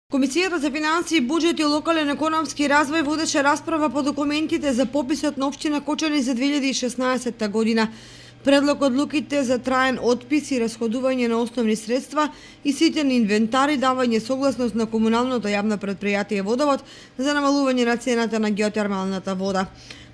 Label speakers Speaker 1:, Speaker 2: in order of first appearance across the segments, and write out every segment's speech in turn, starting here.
Speaker 1: Комисијата за финансии, буџет и локален економски развој водеше расправа по документите за пописот на општина Кочани за 2016 година. Предлог одлуките за траен отпис и расходување на основни средства и ситен инвентар и давање согласност на комуналното јавно претпријатие Водовод за намалување на цената на геотермалната вода.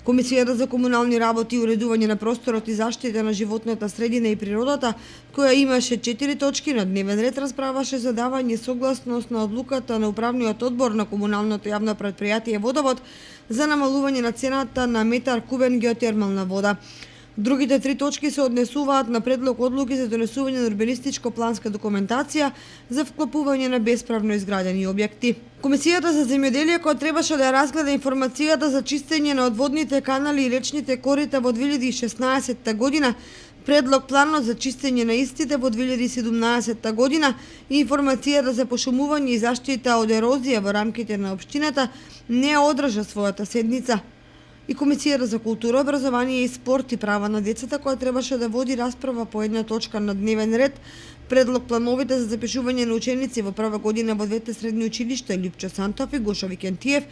Speaker 1: Комисијата за комунални работи и уредување на просторот и заштита на животната средина и природата, која имаше 4 точки на дневен ред, расправаше за давање согласност на одлуката на управниот одбор на комуналното јавно претпријатие Водовод за намалување на цената на метар кубен геотермална вода. Другите 3 точки се однесуваат на предлог одлуки за донесување на урбанистичко-планска документација за вклопување на бесправно изградени објекти. Комисијата за земјоделие, која требаше да ја разгледа информацијата за чистење на одводните канали и речните корита во 2016 година, предлог планот за чистење на истите во 2017 година и информацијата за пошумување и заштита од ерозија во рамките на општината не одржа својата седница. И Комисијата за култура, образование и спорт и права на децата, која требаше да води расправа по една точка на дневен ред, предлог плановите за запишување на ученици во прва година во двете средни училишта Лјупчо Сантов и Гошо Викентиев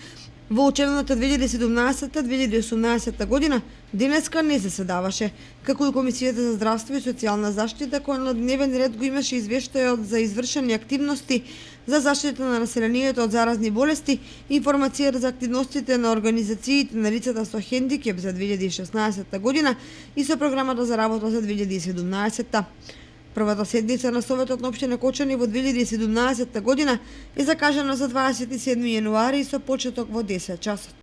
Speaker 1: во учебната 2017-2018 година денеска не заседаваше, како и Комисијата за здравство и социјална заштита, која на дневен ред го имаше извештајот за извршени активности за заштита на населението од заразни болести, информацијата за активностите на организациите на лицата со хендикеп за 2016 година и со програмата за работа за 2017. Првата седница на Советот на општина Кочани во 2017 година е закажана за 27 јануари со почеток во 10 часот.